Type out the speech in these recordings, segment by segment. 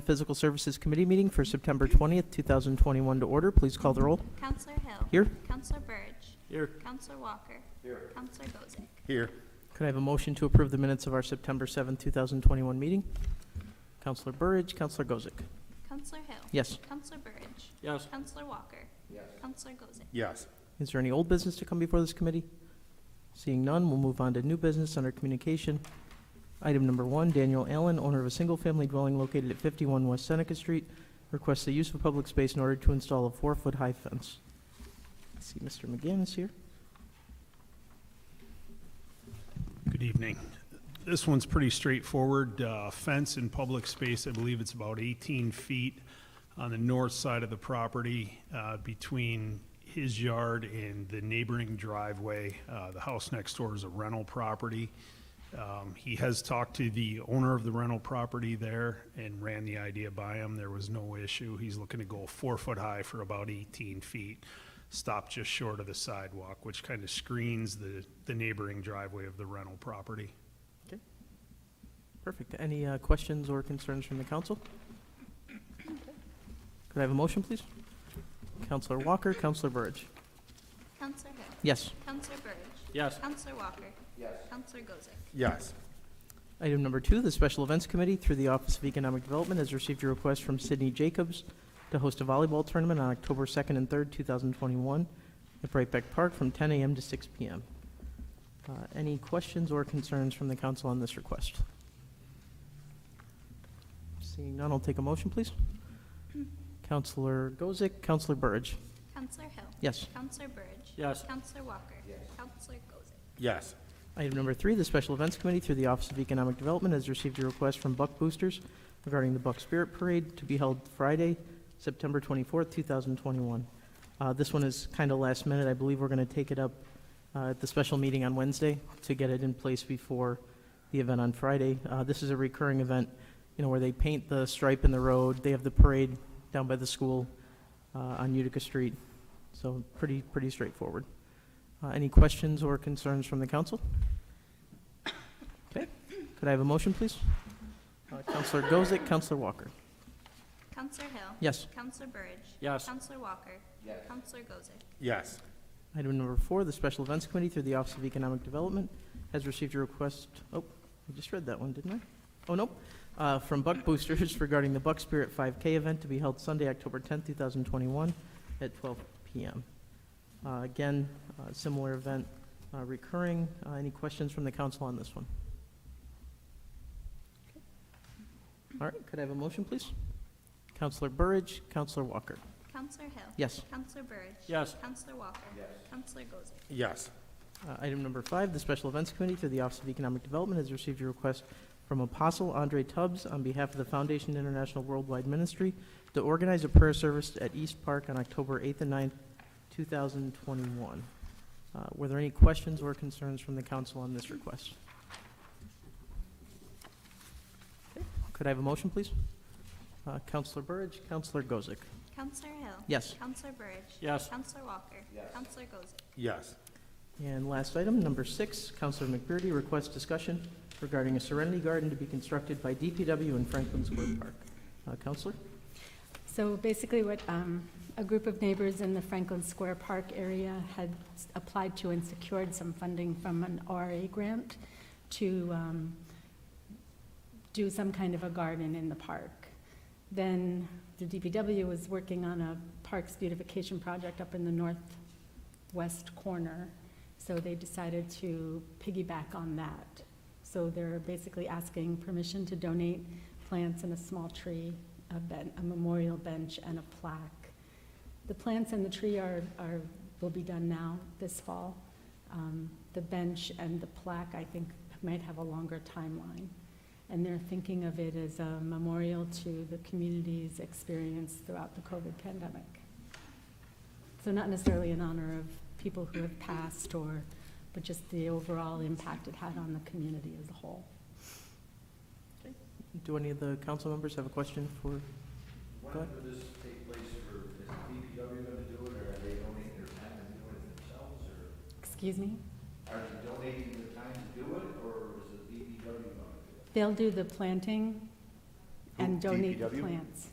the Physical Services Committee meeting for September 20th, 2021 to order. Please call the roll. Counselor Hill. Here. Counselor Burge. Here. Counselor Walker. Here. Counselor Gozick. Here. Could I have a motion to approve the minutes of our September 7th, 2021 meeting? Counselor Burridge, Counselor Gozick. Counselor Hill. Yes. Counselor Burge. Yes. Counselor Walker. Yes. Counselor Gozick. Yes. Is there any old business to come before this committee? Seeing none, we'll move on to new business under communication. Item number 1, Daniel Allen, owner of a single-family dwelling located at 51 West Seneca Street, requests the use of public space in order to install a 4-foot high fence. I see Mr. McGinn is here. Good evening. This one's pretty straightforward. Fence in public space, I believe it's about 18 feet on the north side of the property between his yard and the neighboring driveway. The house next door is a rental property. He has talked to the owner of the rental property there and ran the idea by him. There was no issue. He's looking to go 4 foot high for about 18 feet. Stop just short of the sidewalk, which kind of screens the neighboring driveway of the rental property. Okay. Perfect. Any questions or concerns from the council? Could I have a motion, please? Counselor Walker, Counselor Burridge. Counselor Hill. Yes. Counselor Burge. Yes. Counselor Walker. Yes. Counselor Gozick. Yes. Item number 2, the Special Events Committee, through the Office of Economic Development, has received a request from Sydney Jacobs to host a volleyball tournament on October 2nd and 3rd, 2021 at Brightbeck Park from 10 a.m. to 6 p.m. Any questions or concerns from the council on this request? Seeing none, I'll take a motion, please. Counselor Gozick, Counselor Burridge. Counselor Hill. Yes. Counselor Burge. Yes. Counselor Walker. Yes. Counselor Gozick. Yes. Item number 3, the Special Events Committee, through the Office of Economic Development, has received a request from Buck Boosters regarding the Buck Spirit Parade to be held Friday, September 24th, 2021. This one is kind of last minute. I believe we're going to take it up at the special meeting on Wednesday to get it in place before the event on Friday. This is a recurring event, where they paint the stripe in the road. They have the parade down by the school on Utica Street. So pretty straightforward. Any questions or concerns from the council? Okay. Could I have a motion, please? Counselor Gozick, Counselor Walker. Counselor Hill. Yes. Counselor Burge. Yes. Counselor Walker. Yes. Counselor Gozick. Yes. Item number 4, the Special Events Committee, through the Office of Economic Development, has received a request. Oh, I just read that one, didn't I? Oh, nope. From Buck Boosters regarding the Buck Spirit 5K event to be held Sunday, October 10th, 2021 at 12 p.m. Again, similar event, recurring. Any questions from the council on this one? Okay. All right, could I have a motion, please? Counselor Burridge, Counselor Walker. Counselor Hill. Yes. Counselor Burge. Yes. Counselor Walker. Yes. Counselor Gozick. Yes. Item number 5, the Special Events Committee, through the Office of Economic Development, has received a request from Apostle Andre Tubbs on behalf of the Foundation International Worldwide Ministry to organize a prayer service at East Park on October 8th and 9th, 2021. Were there any questions or concerns from the council on this request? Okay. Could I have a motion, please? Counselor Burridge, Counselor Gozick. Counselor Hill. Yes. Counselor Burge. Yes. Counselor Walker. Yes. Counselor Gozick. Yes. And last item, number 6, Counselor McBurney requests discussion regarding a Serenity Garden to be constructed by DPW in Franklin Square Park. Counselor? So basically what a group of neighbors in the Franklin Square Park area had applied to and secured some funding from an ORA grant to do some kind of a garden in the park. Then the DPW was working on a parks beautification project up in the northwest corner, so they decided to piggyback on that. So they're basically asking permission to donate plants and a small tree, a memorial bench, and a plaque. The plants and the tree will be done now this fall. The bench and the plaque, I think, might have a longer timeline. And they're thinking of it as a memorial to the community's experience throughout the COVID pandemic. So not necessarily in honor of people who have passed, but just the overall impact it had on the community as a whole. Okay. Do any of the council members have a question for? When would this take place? Is the DPW going to do it, or are they donating their time to do it themselves? Or Excuse me? are they donating the time to do it, or is the DPW going to do it? They'll do the planting and donate the DPW? plants.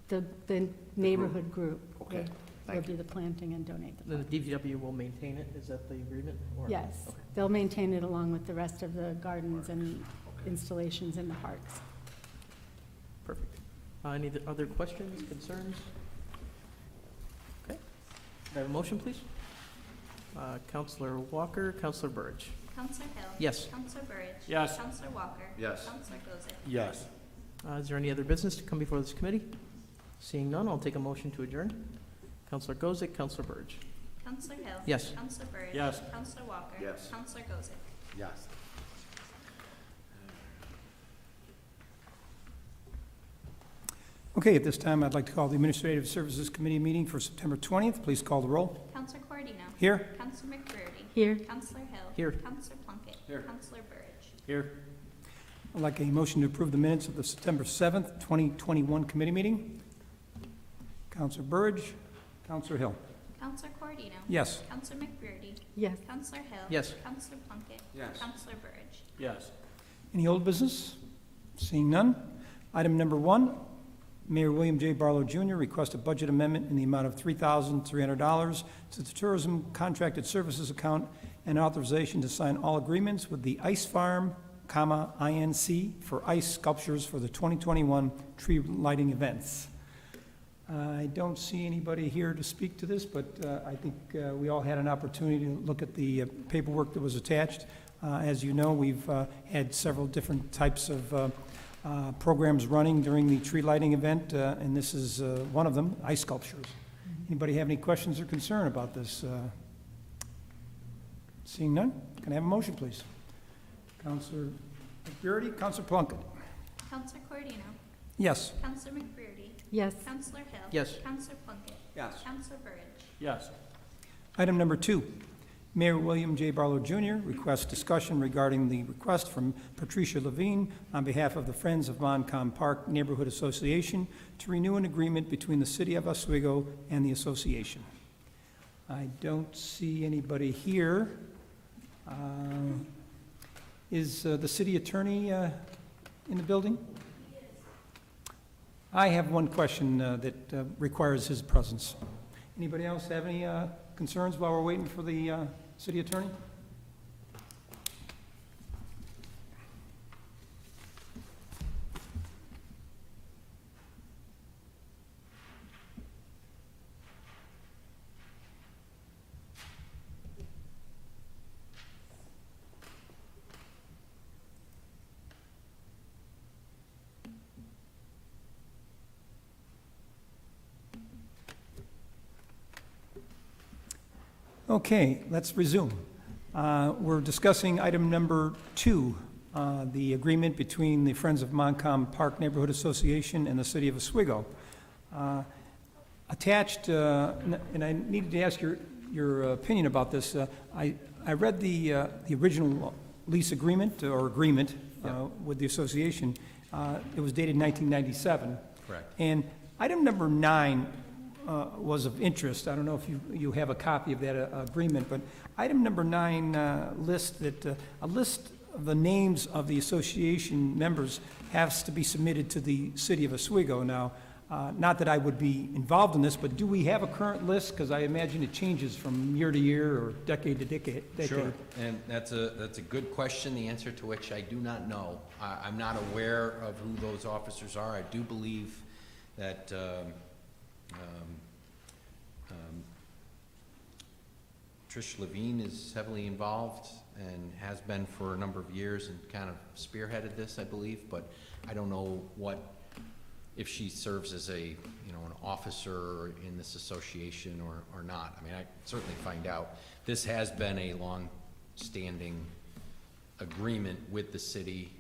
The neighborhood group Okay, will thank do the planting and donate the Then plants. the DPW will maintain it, is that the agreement? or- Yes, Okay. they'll maintain it along with the rest of the gardens and installations in the parks. Perfect. Any other questions, concerns? Okay. Can I have a motion, please? Counselor Walker, Counselor Burridge. Counselor Hill. Yes. Counselor Burridge. Yes. Counselor Walker. Yes. Counselor Gozick. Yes. Is there any other business to come before this committee? Seeing none, I'll take a motion to adjourn. Counselor Gozick, Counselor Burridge. Counselor Hill. Yes. Counselor Burridge. Yes. Counselor Walker. Yes. Counselor Gozick. Yes. Okay, at this time, I'd like to call the Administrative Services Committee meeting for September 20th. Please call the roll. Counselor Cordino. Here? Counselor McBurdy. Here, Counselor Hill. Here. Counselor Plunkett. Here. Counselor Burridge. Here. I'd like a motion to approve the minutes of the September 7th, 2021 committee meeting. Counselor Burridge, Counselor Hill. Counselor Cordino. Yes. Counselor McBurdy. yes. Counselor Hill. Yes. Counselor Plunkett. Yes. Counselor Burridge. Yes. Any old business? Seeing none. Item number 1, Mayor William J. Barlow Jr. requests a budget amendment in the amount of $3,300 to the Tourism Contracted Services account and authorization to sign all agreements with the Ice Farm, INC for ice sculptures for the 2021 tree lighting events. I don't see anybody here to speak to this, but I think we all had an opportunity to look at the paperwork that was attached. As you know, we've had several different types of programs running during the tree lighting event, and this is one of them, ice sculptures. Anybody have any questions or concern about this? Seeing none, can I have a motion, please? Counselor McBurdy, Counselor Plunkett. Counselor Cordino. Yes. Counselor McBurdy. Yes, Counselor Hill. Yes. Counselor Plunkett. Yes. Counselor Burridge. Yes. Item number 2, Mayor William J. Barlow Jr. requests discussion regarding the request from Patricia Levine on behalf of the Friends of Moncom Park Neighborhood Association to renew an agreement between the City of Oswego and the association. I don't see anybody here. Is the city attorney in the building? I have one question that requires his presence. Anybody else have any concerns while we're waiting for the city attorney? Okay, let's resume. We're discussing item number 2, the agreement between the Friends of Moncom Park Neighborhood Association and the City of Oswego. Attached, and I needed to ask your opinion about this. I read the original lease agreement or agreement with the association. It was dated 1997. Correct. And item number 9 was of interest. I don't know if you have a copy of that agreement, but item number 9 lists that a list of the names of the association members has to be submitted to the City of Oswego. Now, not that I would be involved in this, but do we have a current list? Because I imagine it changes from year to year or decade to decade. Sure, and that's a good question, the answer to which I do not know. I'm not aware of who those officers are. I do believe that Trish Levine is heavily involved and has been for a number of years and kind of spearheaded this, I believe, but I don't know if she serves as an officer in this association or not. I mean, I certainly find out. This has been a long-standing agreement with the city,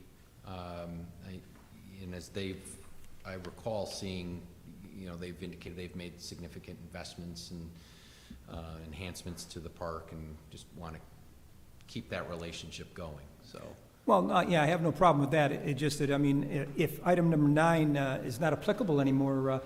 and as I recall seeing, they've indicated they've made significant investments and enhancements to the park and just want to keep that relationship going, so. Well, yeah, I have no problem with that. It just that, I mean, if item number 9 is not applicable anymore,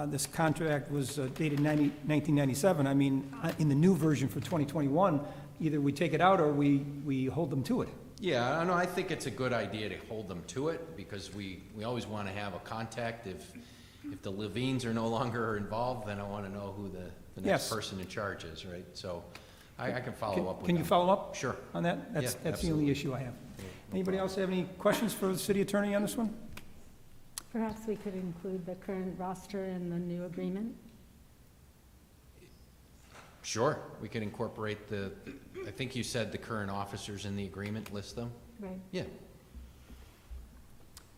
this contract was dated 1997. I mean, in the new version for 2021, either we take it out or we hold them to it. Yeah, I think it's a good idea to hold them to it, because we always want to have a contact. If the Levines are no longer involved, then I want to know who the Yes. next person in charge is, right? So I can follow up with Can you them. follow up Sure. on that? That's Yeah, the only issue I have. Anybody else have any questions for the city attorney on this one? Perhaps we could include the current roster in the new agreement? Sure, we can incorporate I think you said the current officers in the agreement, list them? Right. Yeah. I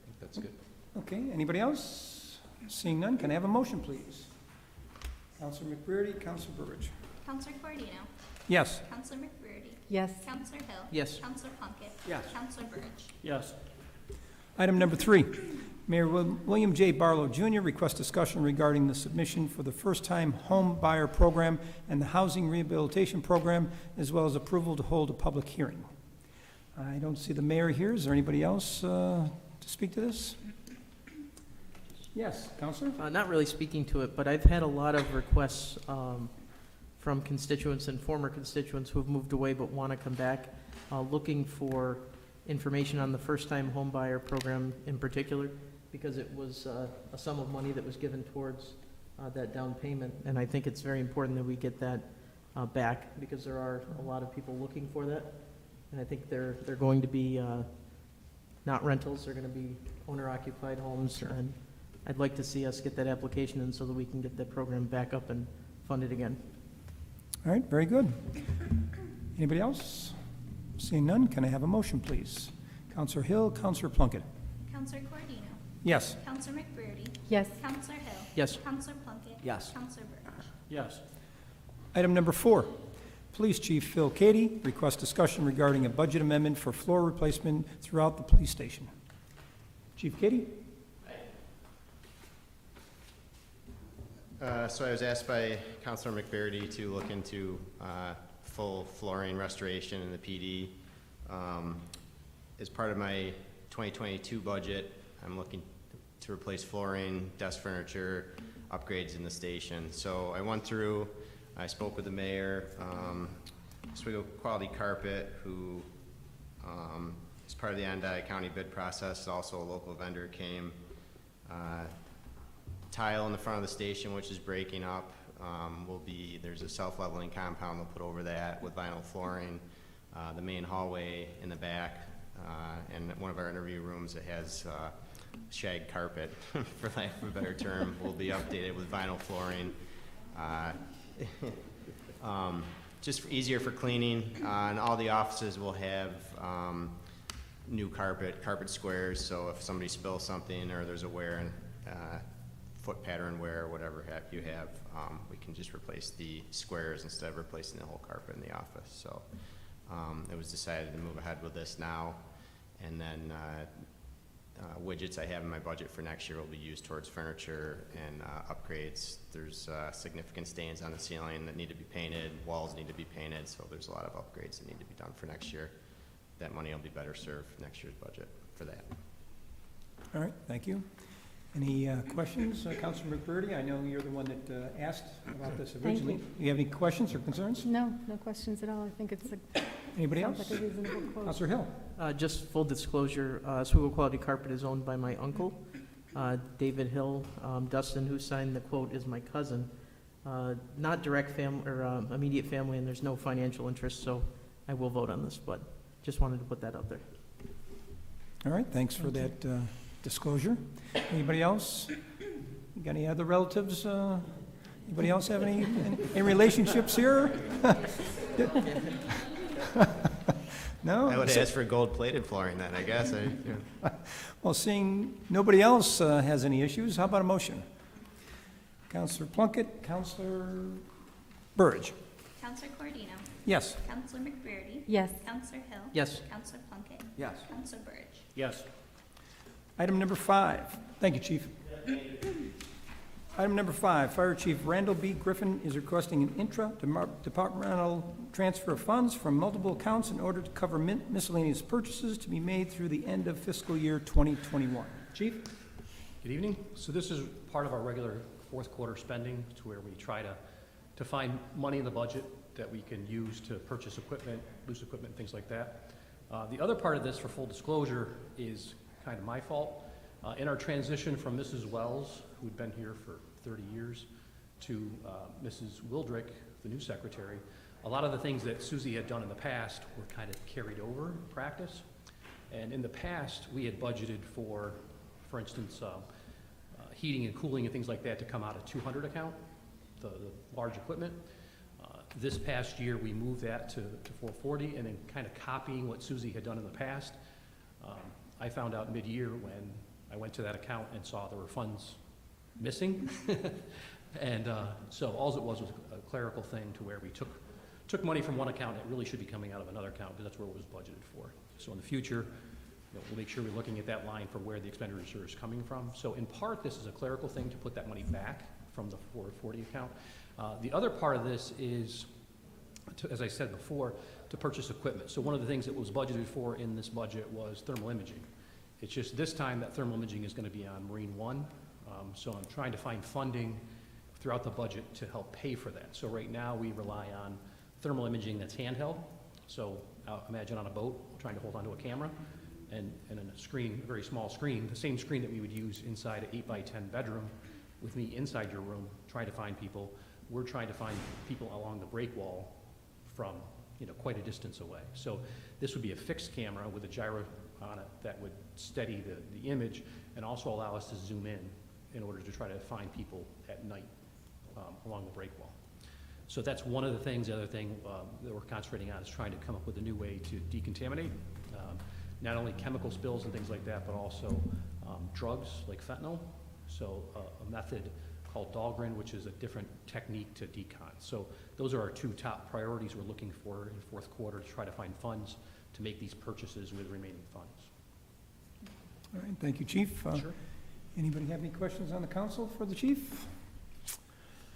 think that's good. Okay, anybody else? Seeing none, can I have a motion, please? Counselor McBrearty, Counselor Burbidge. Counselor Cordino? Yes. Counselor McBrearty? Yes. Counselor Hill? Yes. Counselor Plunkett? Yes. Counselor Burge? Yes. Item number 3, Mayor William J. Barlow Jr. requests discussion regarding the submission for the first-time home buyer program and the housing rehabilitation program, as well as approval to hold a public hearing. I don't see the mayor here. Is there anybody else to speak to this? Yes, Counselor? Not really speaking to it, but I've had a lot of requests from constituents and former constituents who have moved away but want to come back, looking for information on the first-time home buyer program in particular, because it was a sum of money that was given towards that down payment. And I think it's very important that we get that back, because there are a lot of people looking for that. And I think they're going to be not rentals, they're going to be owner-occupied homes. And I'd like to see us get that application in so that we can get that program back up and funded again. All right, very good. Anybody else? Seeing none, can I have a motion, please? Counselor Hill, Counselor Plunkett. Counselor Cordino? Yes. Counselor McBrearty? Yes. Counselor Hill? Yes. Counselor Plunkett? Yes. Counselor Burge? Yes. Item number 4, Police Chief Phil Cady requests discussion regarding a budget amendment for floor replacement throughout the police station. Chief Cady? So I was asked by Councilor McBrearty to look into full flooring restoration in the PD. As part of my 2022 budget, I'm looking to replace flooring, desk furniture, upgrades in the station. So I went through, I spoke with the mayor, Oswego Quality Carpet, who is part of the Onondaga County bid process, also a local vendor came. Tile in the front of the station, which is breaking up, there's a self-leveling compound they'll put over that with vinyl flooring. The main hallway in the back, and one of our interview rooms that has shag carpet, for lack of a better term, will be updated with vinyl flooring. Just easier for cleaning, and all the offices will have new carpet squares, so if somebody spills something or there's a wear and foot pattern wear or whatever you have, we can just replace the squares instead of replacing the whole carpet in the office. So it was decided to move ahead with this now, and then widgets I have in my budget for next year will be used towards furniture and upgrades. There's significant stains on the ceiling that need to be painted, walls need to be painted, so there's a lot of upgrades that need to be done for next year. That money will be better served for next year's budget for that. All right, thank you. Any questions, Counselor McBrearty? I know you're the one that asked about this Thank originally. you. Do you have any questions or concerns? No, no questions at all. I think it's Anybody sounds else? like a reasonable quote. Counselor Hill? Just full disclosure, Oswego Quality Carpet is owned by my uncle, David Hill. Dustin, who signed the quote, is my cousin. Not direct family or immediate family, and there's no financial interest, so I will vote on this, but just wanted to put that out there. All right, thanks for that disclosure. Anybody else? You got any other relatives? Anybody else have any relationships here? No? I would ask for gold-plated flooring then, I guess. Well, seeing nobody else has any issues, how about a motion? Counselor Plunkett, Counselor Burge. Counselor Cordino? Yes. Counselor McBrearty? Yes. Counselor Hill? Yes. Counselor Plunkett? Yes. Counselor Burge? Yes. Item number 5. Thank you, Chief. Item number 5, Fire Chief Randall B. Griffin is requesting an intra-departmental transfer of funds from multiple accounts in order to cover miscellaneous purchases to be made through the end of fiscal year 2021. Chief? Good evening. So this is part of our regular fourth quarter spending, to where we try to find money in the budget that we can use to purchase equipment, loose equipment, things like that. The other part of this, for full disclosure, is kind of my fault. In our transition from Mrs. Wells, who'd been here for 30 years, to Mrs. Wildrick, the new secretary, a lot of the things that Susie had done in the past were kind of carried over in practice. And in the past, we had budgeted for instance, heating and cooling and things like that to come out of 200 account, the large equipment. This past year, we moved that to 440, and then kind of copying what Susie had done in the past. I found out mid-year when I went to that account and saw there were funds missing. And so all it was a clerical thing to where we took money from one account that really should be coming out of another account, because that's where it was budgeted for. So in the future, we'll make sure we're looking at that line for where the expenditure is coming from. So in part, this is a clerical thing to put that money back from the 440 account. The other part of this is, as I said before, to purchase equipment. So one of the things that was budgeted for in this budget was thermal imaging. It's just this time that thermal imaging is going to be on Marine One. So I'm trying to find funding throughout the budget to help pay for that. So right now, we rely on thermal imaging that's handheld. So imagine on a boat, trying to hold onto a camera, and in a screen, a very small screen, the same screen that we would use inside an 8x10 bedroom with me inside your room, trying to find people. We're trying to find people along the break wall from, quite a distance away. So this would be a fixed camera with a gyro on it that would steady the image and also allow us to zoom in order to try to find people at night along the break wall. So that's one of the things. The other thing that we're concentrating on is trying to come up with a new way to decontaminate, not only chemical spills and things like that, but also drugs like fentanyl. So a method called Dahlgren, which is a different technique to decon. So those are our two top priorities we're looking for in the fourth quarter, to try to find funds to make these purchases with remaining funds. All right, thank you, Chief. Sure. Anybody have any questions on the council for the chief?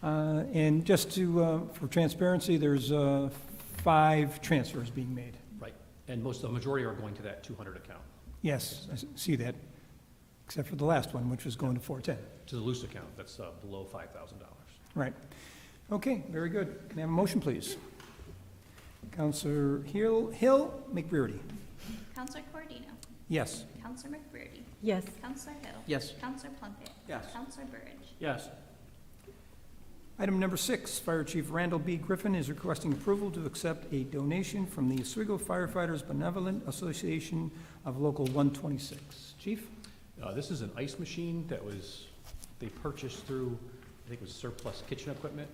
And just for transparency, there's 5 transfers being made. Right, and the majority are going to that 200 account, Yes, I see that, except for the last one, which was going to 410. to the loose account, that's below $5,000. Right. Okay, very good. Can I have a motion, please? Counselor Hill, McBurney. Counselor Cordino? Yes. Counselor McBurney? Yes. Counselor Hill? Yes. Counselor Plunkett? Yes. Counselor Burge? Yes. Item number 6, Fire Chief Randall B. Griffin is requesting approval to accept a donation from the Oswego Firefighters Benevolent Association of Local 126. Chief? This is an ice machine that they purchased through, I think it was surplus kitchen equipment.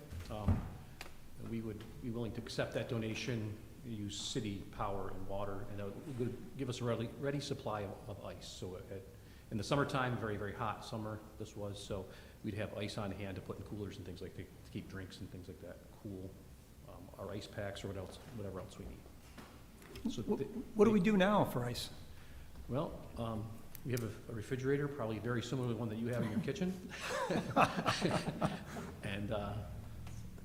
We would be willing to accept that donation, use city power and water, and it would give us a ready supply of ice. So in the summertime, very, very hot summer this was, so we'd have ice on hand to put in coolers and things like that, to keep drinks and things like that cool, our ice packs or whatever else we need. So What do we do now for ice? Well, we have a refrigerator, probably very similar to the one that you have in your kitchen. And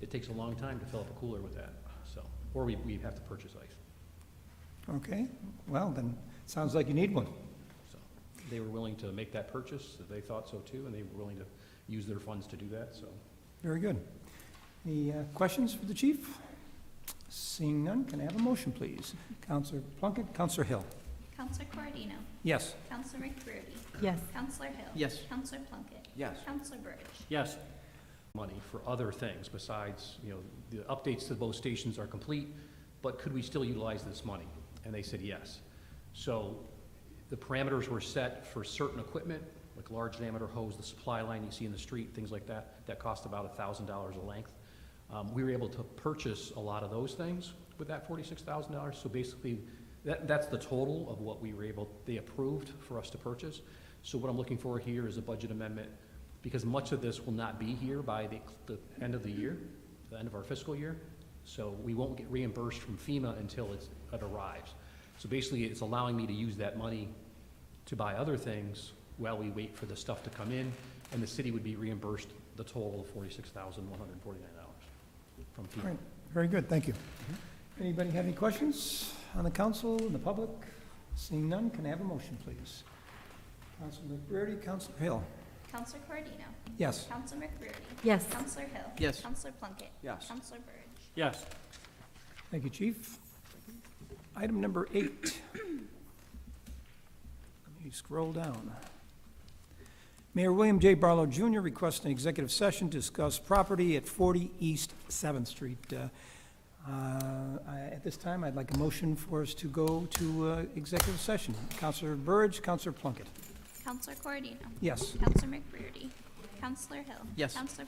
it takes a long time to fill up a cooler with that, so, or we have to purchase ice. Okay, well, then, sounds like you need one. So they were willing to make that purchase, they thought so too, and they were willing to use their funds to do that, so. Very good. Any questions for the chief? Seeing none, can I have a motion, please? Counselor Plunkett, Counselor Hill. Counselor Cordino? Yes. Counselor McBurney? Yes. Counselor Hill? Yes. Counselor Plunkett? Yes. Counselor Burge? Yes. Money for other things besides, the updates to both stations are complete, but could we still utilize this money? And they said yes. So the parameters were set for certain equipment, like large diameter hose, the supply line you see in the street, things like that, that cost about $1,000 a length. We were able to purchase a lot of those things with that $46,000. So basically, that's the total of what they approved for us to purchase. So what I'm looking for here is a budget amendment, because much of this will not be here by the end of the year, the end of our fiscal year. So we won't get reimbursed from FEMA until it arrives. So basically, it's allowing me to use that money to buy other things while we wait for the stuff to come in, and the city would be reimbursed the total of $46,149 from FEMA. All right, very good, thank you. Anybody have any questions on the council and the public? Seeing none, can I have a motion, please? Counselor McBurney, Counselor Hill. Counselor Cordino? Yes. Counselor McBurney? Yes. Counselor Hill? Yes. Counselor Plunkett? Yes. Counselor Burge? Yes. Thank you, Chief. Item number 8. Let me scroll down. Mayor William J. Barlow Jr. requests an executive session to discuss property at 40 East 7th Street. At this time, I'd like a motion for us to go to executive session. Counselor Burridge, Counselor Plunkett. Counselor Corodino. Yes. Counselor McBrearty. Counselor Hill. Yes. Counselor